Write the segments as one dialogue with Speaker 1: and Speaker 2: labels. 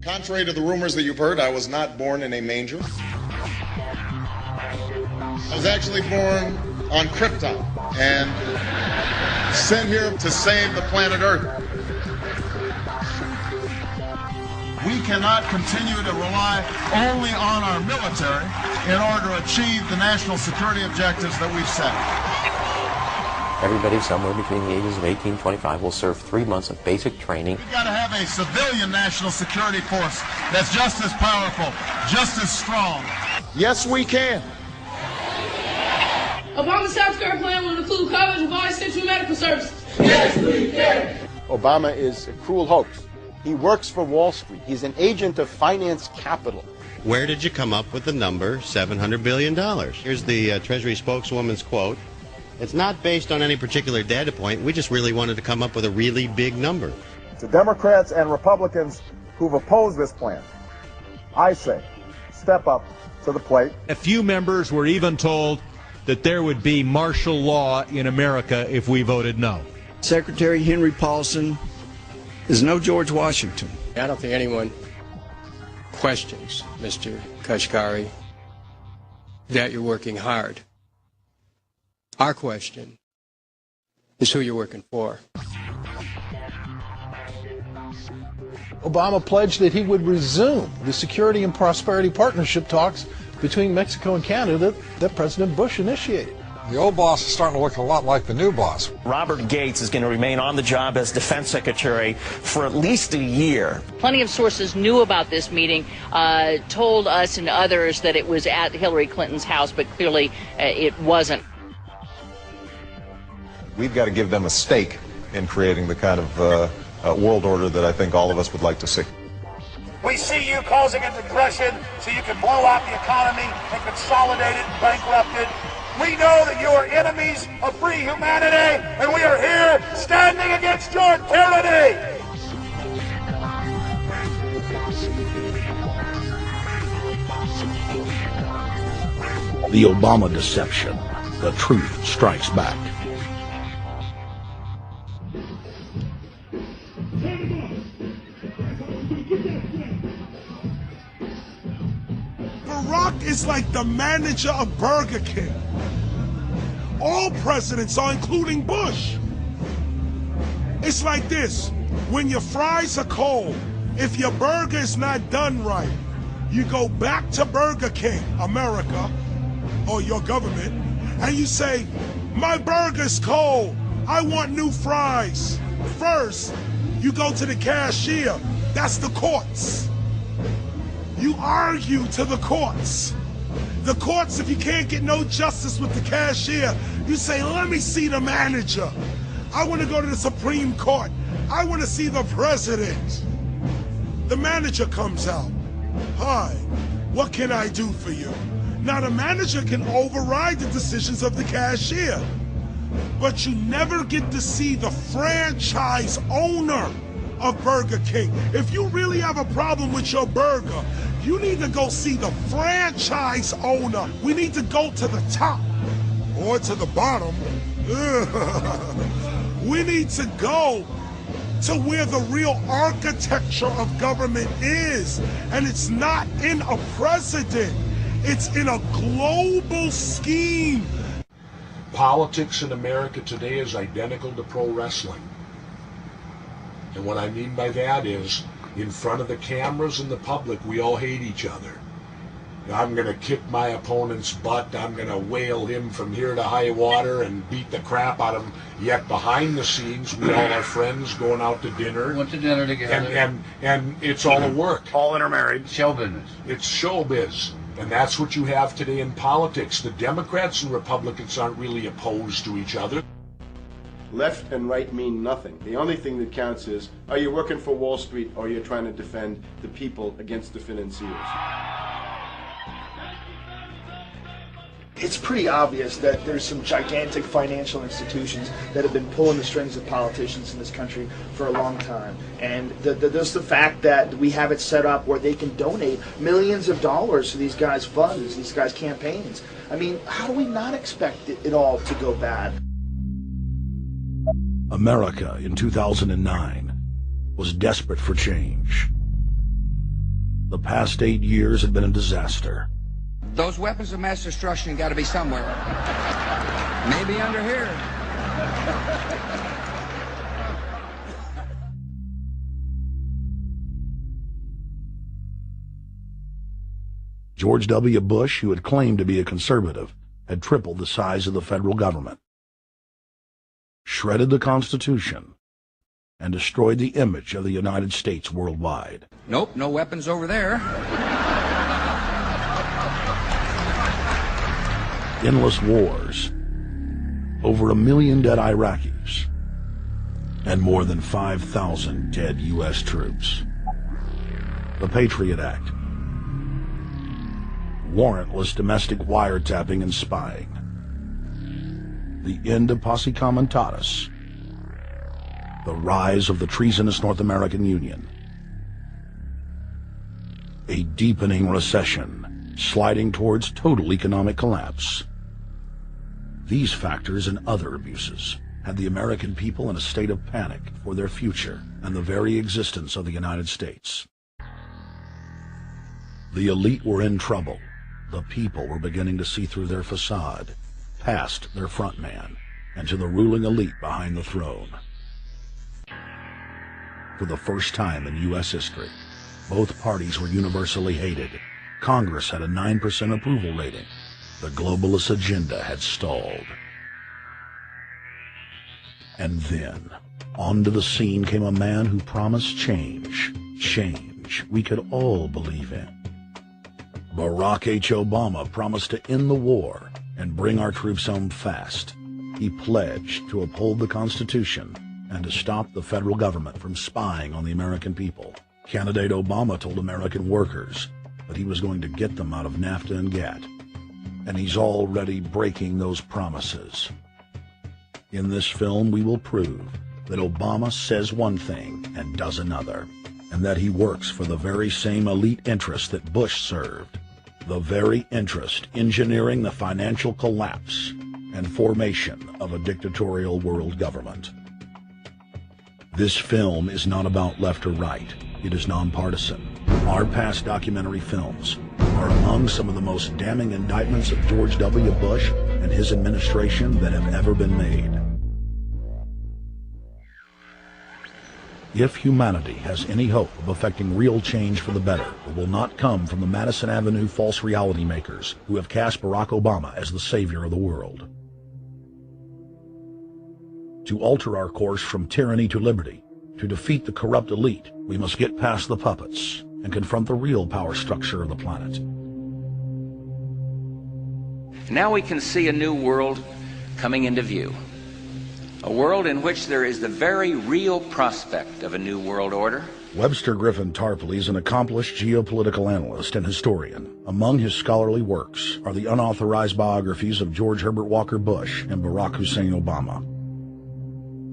Speaker 1: Contrary to the rumors that you've heard, I was not born in a manger. I was actually born on Krypton and sent here to save the planet Earth. We cannot continue to rely only on our military in order to achieve the national security objectives that we've set.
Speaker 2: Everybody somewhere between the ages of 18 and 25 will serve 3 months of basic training.
Speaker 1: We've got to have a civilian national security force that's just as powerful, just as strong. Yes, we can.
Speaker 3: Obama's health care plan will include coverage of all essential medical services.
Speaker 4: Yes, we can.
Speaker 5: Obama is a cruel hoax. He works for Wall Street. He's an agent of finance capital.
Speaker 6: Where did you come up with the number $700 billion? Here's the Treasury spokeswoman's quote. It's not based on any particular data point. We just really wanted to come up with a really big number.
Speaker 7: To Democrats and Republicans who've opposed this plan, I say, step up to the plate.
Speaker 8: A few members were even told that there would be martial law in America if we voted no.
Speaker 9: Secretary Henry Paulson is no George Washington.
Speaker 10: I don't think anyone questions, Mr. Kashkari, that you're working hard. Our question is who you're working for.
Speaker 11: Obama pledged that he would resume the Security and Prosperity Partnership talks between Mexico and Canada that President Bush initiated.
Speaker 12: The old boss is starting to look a lot like the new boss.
Speaker 13: Robert Gates is going to remain on the job as Defense Secretary for at least a year.
Speaker 14: Plenty of sources knew about this meeting, told us and others that it was at Hillary Clinton's house, but clearly it wasn't.
Speaker 15: We've got to give them a stake in creating the kind of world order that I think all of us would like to see.
Speaker 4: We see you causing a depression so you can blow out the economy and consolidate it and bankrupt it. We know that you are enemies of free humanity, and we are here standing against your tyranny.
Speaker 16: The Obama deception. The truth strikes back.
Speaker 17: Barack is like the manager of Burger King. All presidents are, including Bush. It's like this: when your fries are cold, if your burger is not done right, you go back to Burger King, America, or your government, and you say, my burger's cold, I want new fries. First, you go to the cashier, that's the courts. You argue to the courts. The courts, if you can't get no justice with the cashier, you say, let me see the manager. I want to go to the Supreme Court. I want to see the president. The manager comes out. Hi, what can I do for you? Now the manager can override the decisions of the cashier, but you never get to see the franchise owner of Burger King. If you really have a problem with your burger, you need to go see the franchise owner. We need to go to the top or to the bottom. We need to go to where the real architecture of government is. And it's not in a president. It's in a global scheme.
Speaker 18: Politics in America today is identical to pro wrestling. And what I mean by that is, in front of the cameras and the public, we all hate each other. I'm going to kick my opponent's butt. I'm going to whale him from here to high water and beat the crap out of him. Yet behind the scenes, we all are friends going out to dinner.
Speaker 19: Went to dinner together.
Speaker 18: And it's all a work.
Speaker 19: All intermarried. Show business.
Speaker 18: It's showbiz. And that's what you have today in politics. The Democrats and Republicans aren't really opposed to each other.
Speaker 5: Left and right mean nothing. The only thing that counts is, are you working for Wall Street or you're trying to defend the people against the financiers?
Speaker 20: It's pretty obvious that there's some gigantic financial institutions that have been pulling the strings of politicians in this country for a long time. And there's the fact that we have it set up where they can donate millions of dollars to these guys' funds, these guys' campaigns. I mean, how do we not expect it all to go bad?
Speaker 16: America in 2009 was desperate for change. The past 8 years had been a disaster.
Speaker 21: Those weapons of mass destruction got to be somewhere. Maybe under here.
Speaker 16: George W. Bush, who had claimed to be a conservative, had tripled the size of the federal government, shredded the Constitution, and destroyed the image of the United States worldwide.
Speaker 21: Nope, no weapons over there.
Speaker 16: Endless wars, over 1 million dead Iraqis, and more than 5,000 dead U.S. troops. The Patriot Act, warrantless domestic wiretapping and spying, the end of posse comitatus, the rise of the treasonous North American Union, a deepening recession sliding towards total economic collapse. These factors and other abuses had the American people in a state of panic for their future and the very existence of the United States. The elite were in trouble. The people were beginning to see through their facade, past their front man, and to the ruling elite behind the throne. For the first time in U.S. history, both parties were universally hated. Congress had a 9% approval rating. The globalist agenda had stalled. And then, onto the scene came a man who promised change. Change we could all believe in. Barack H. Obama promised to end the war and bring our troops home fast. He pledged to uphold the Constitution and to stop the federal government from spying on the American people. Candidate Obama told American workers that he was going to get them out of NAFTA and GATT, and he's already breaking those promises. In this film, we will prove that Obama says one thing and does another, and that he works for the very same elite interests that Bush served, the very interest engineering the financial collapse and formation of a dictatorial world government. This film is not about left or right. It is nonpartisan. Our past documentary films are among some of the most damning indictments of George W. Bush and his administration that have ever been made. If humanity has any hope of effecting real change for the better, it will not come from the Madison Avenue false reality makers who have cast Barack Obama as the savior of the world. To alter our course from tyranny to liberty, to defeat the corrupt elite, we must get past the puppets and confront the real power structure of the planet.
Speaker 22: Now we can see a new world coming into view. A world in which there is the very real prospect of a new world order.
Speaker 16: Webster Griffin Tarpley is an accomplished geopolitical analyst and historian. Among his scholarly works are the unauthorized biographies of George Herbert Walker Bush and Barack Hussein Obama.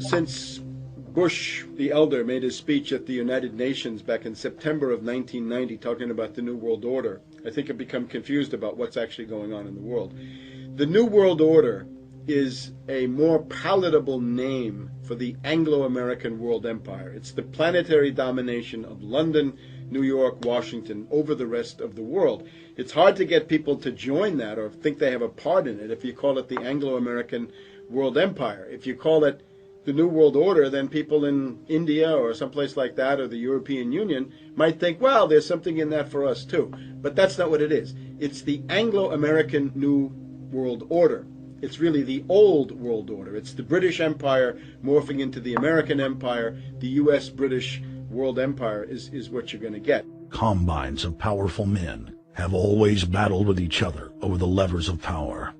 Speaker 5: Since Bush the elder made his speech at the United Nations back in September of 1990 talking about the New World Order, I think I've become confused about what's actually going on in the world. The New World Order is a more palatable name for the Anglo-American world empire. It's the planetary domination of London, New York, Washington over the rest of the world. It's hard to get people to join that or think they have a part in it if you call it the Anglo-American world empire. If you call it the New World Order, then people in India or someplace like that or the European Union might think, well, there's something in that for us too. But that's not what it is. It's the Anglo-American New World Order. It's really the old world order. It's the British Empire morphing into the American Empire. The U.S.-British world empire is what you're going to get.
Speaker 16: Combines of powerful men have always battled with each other over the levers of power.